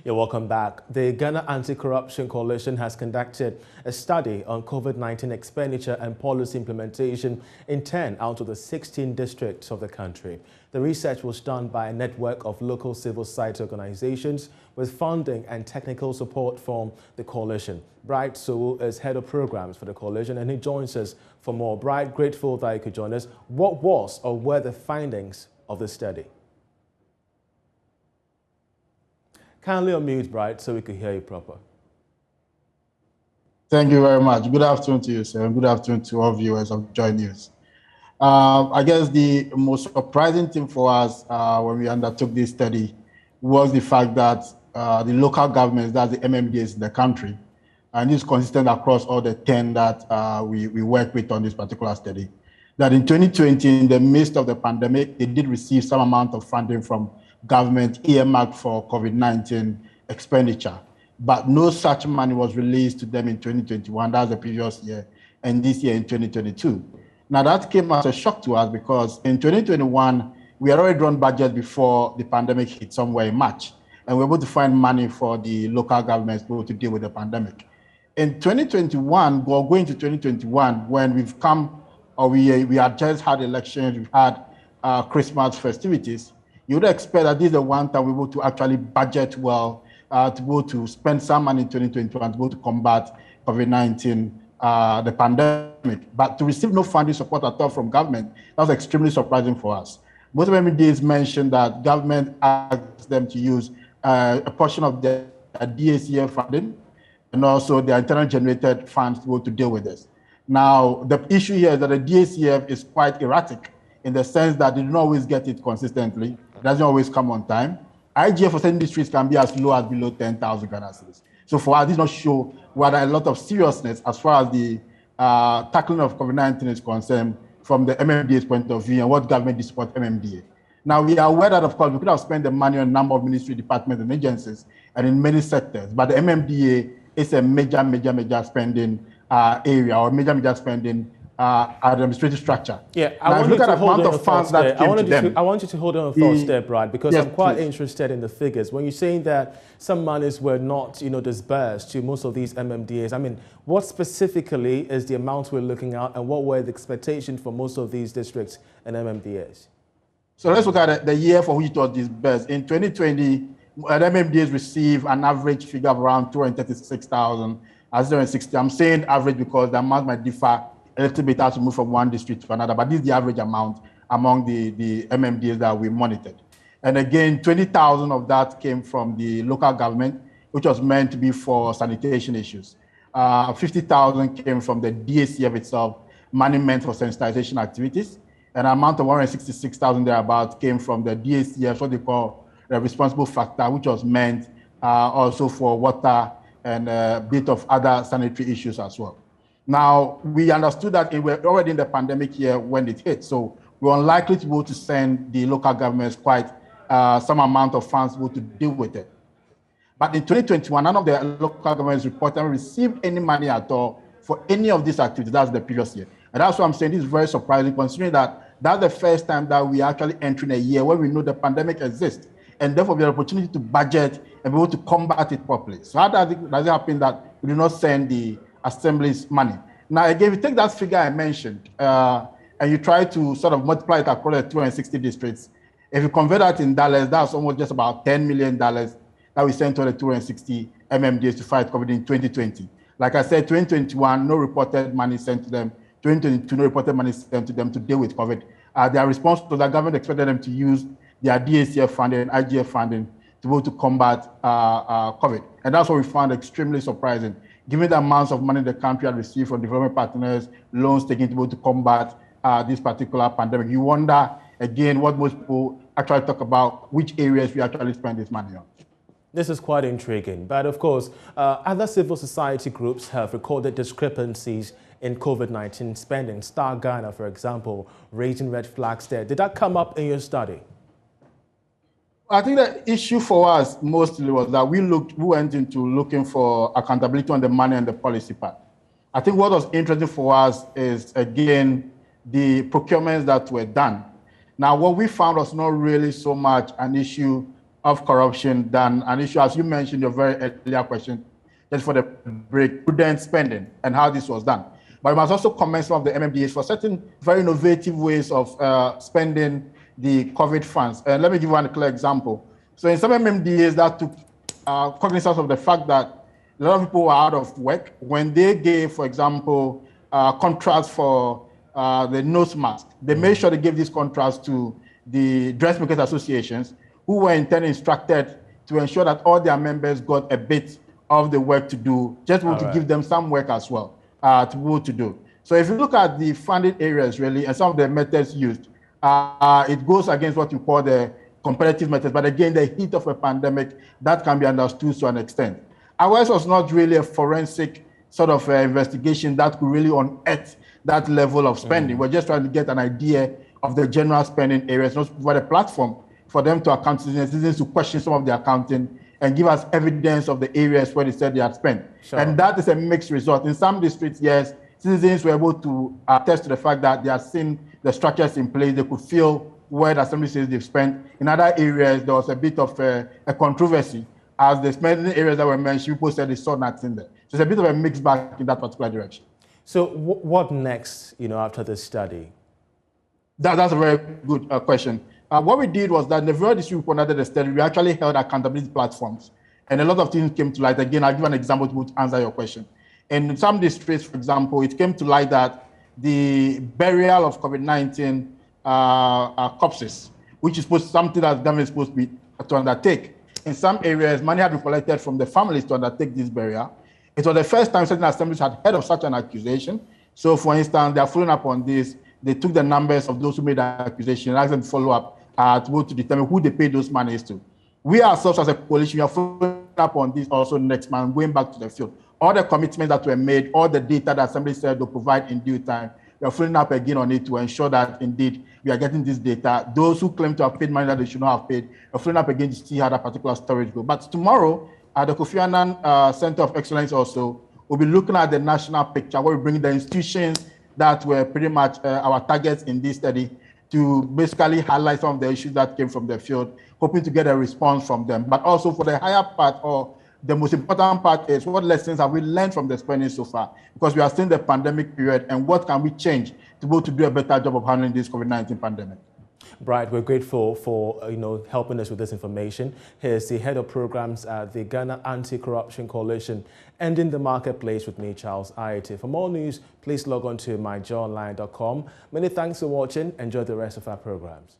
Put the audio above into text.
You're welcome back. The Ghana Anti-Corruption Coalition has conducted a study on COVID-19 expenditure and policy implementation in 10 out of the 16 districts of the country. The research was done by a network of local civil society organizations with funding and technical support from the coalition. Bright Sewell is head of programs for the coalition and he joins us for more. Bright, grateful that you could join us. What was or were the findings of the study? Kindly unmute, Bright, so we could hear you proper. Thank you very much. Good afternoon to you, sir, and good afternoon to all viewers of JoyNews. I guess the most surprising thing for us when we undertook this study was the fact that the local governments, that's the MMDAs in the country, and this is consistent across all the 10 that we work with on this particular study, that in 2020, in the midst of the pandemic, they did receive some amount of funding from government earmarked for COVID-19 expenditure, but no such money was released to them in 2021, that's the previous year, and this year in 2022. Now that came as a shock to us because in 2021, we had already drawn budget before the pandemic hit somewhere in March, and we were able to find money for the local governments to deal with the pandemic. In 2021, or going to 2021, when we've come, or we had just had elections, we've had Christmas festivities, you would expect that this is the one time we were able to actually budget well, to be able to spend some money in 2021 to be able to combat COVID-19, the pandemic. But to receive no funding support at all from government, that was extremely surprising for us. Most of MMDAs mentioned that government asked them to use a portion of their DACF funding and also their internal generated funds to be able to deal with this. Now, the issue here is that the DACF is quite erratic in the sense that they don't always get it consistently. It doesn't always come on time. IGF for certain districts can be as low as below 10,000 Ghana cedis. So for us, this does not show whether a lot of seriousness as far as the tackling of COVID-19 is concerned from the MMDA's point of view and what government is support MMDA. Now, we are aware that, of course, we could have spent the money on a number of ministry departments and agencies and in many sectors, but the MMDA is a major spending area or major spending administrative structure. Yeah, I want you to hold on your thoughts there. I want you to hold on your thoughts there, Brad, because yes, I'm quite interested in the figures. When you're saying that some monies were not, disbursed to most of these MMDAs, I mean, what specifically is the amount we're looking at, and what were the expectations for most of these districts and MMDAs? So let's look at the year for which it was disbursed. In 2020, MMDAs received an average figure of around 236,000. I'm saying average because the amount might differ a little bit as we move from one district to another, but this is the average amount among the MMDAs that we monitored. And again, 20,000 of that came from the local government, which was meant to be for sanitation issues. 50,000 came from the DACF itself, money meant for sensitization activities. An amount of 166,000 thereabouts came from the DACF, what they call the responsible factor, which was meant also for water and a bit of other sanitary issues as well. Now, we understood that we were already in the pandemic year when it hit, so we were unlikely to be able to send the local governments quite some amount of funds to be able to deal with it. But in 2021, none of the local governments reported received any money at all for any of these activities. That's the previous year. And that's what I'm saying. This is very surprising, considering that that's the first time that we are actually entering a year where we know the pandemic exists, and therefore we have an opportunity to budget and be able to combat it properly. So how does it happen that we do not send the assemblies money? Now, again, if you take that figure I mentioned and you try to sort of multiply it across the 260 districts, if you convert that in dollars, that's almost just about $10 million that we sent to the 260 MMDAs to fight COVID in 2020. Like I said, 2021, no reported money sent to them. 2022, no reported money sent to them to deal with COVID. Their response to that, government expected them to use their DACF funding, IGF funding to be able to combat COVID. And that's what we found extremely surprising. Given the amounts of money the country had received from development partners, loans taken to be able to combat this particular pandemic, you wonder, again, what most people actually talk about, which areas we actually spend this money on. This is quite intriguing, but of course, other civil society groups have recorded discrepancies in COVID-19 spending. Star Ghana, for example, raising red flags there. Did that come up in your study? I think the issue for us mostly was that we went into looking for accountability on the money and the policy part. I think what was interesting for us is, again, the procurements that were done. Now, what we found was not really so much an issue of corruption than an issue, as you mentioned, your very earlier question, just for the break, prudent spending and how this was done. But we must also commend some of the MMDAs for certain very innovative ways of spending the COVID funds. And let me give one clear example. So in some MMDAs that took cognizance of the fact that a lot of people were out of work, when they gave, for example, contracts for the nose mask, they made sure they gave these contracts to the dressmakers associations, who were in turn instructed to ensure that all their members got a bit of the work to do, just to give them some work as well to be able to do. So if you look at the funded areas really and some of the methods used, it goes against what you call the competitive methods. But again, the heat of a pandemic, that can be understood to an extent. Ours was not really a forensic sort of investigation that could really unearth that level of spending. We're just trying to get an idea of the general spending areas, not provide a platform for them to account citizens to question some of the accounting and give us evidence of the areas where they said they had spent. Sure. And that is a mixed result. In some districts, yes, citizens were able to attest to the fact that they had seen the structures in place. They could feel where the assembly says they've spent. In other areas, there was a bit of a controversy. As the spending areas that were mentioned, people said they saw nothing there. So it's a bit of a mixed bag in that particular direction. So what next, after this study? That's a very good question. What we did was that in the very district report under the study, we actually held accountability platforms. And a lot of things came to light. Again, I'll give an example to answer your question. In some districts, for example, it came to light that the burial of COVID-19 corpses, which is something that the government is supposed to undertake. In some areas, money had been collected from the families to undertake this burial. It was the first time certain assemblies had heard of such an accusation. So, for instance, they are following up on this. They took the numbers of those who made the accusation and asked them to follow up to determine who they paid those monies to. We ourselves as a coalition are following up on this also next month, going back to the field. All the commitments that were made, all the data that Assembly said they'll provide in due time, we are following up again on it to ensure that indeed we are getting this data. Those who claim to have paid money that they should not have paid, we are following up again to see how that particular storage goes. But tomorrow, at the Kofi Annan Center of Excellence also, we'll be looking at the national picture where we bring the institutions that were pretty much our targets in this study to basically highlight some of the issues that came from the field, hoping to get a response from them. But also for the higher part, or the most important part, is what lessons have we learned from the spending so far? Because we are still in the pandemic period, and what can we change to be able to do a better job of handling this COVID-19 pandemic? Bright, we're grateful for helping us with this information. Here's the head of programs at the Ghana Anti-Corruption Coalition, Ending the Marketplace, with me, Charles Ayete. For more news, please log on to myjoyonline.com. Many thanks for watching. Enjoy the rest of our programs.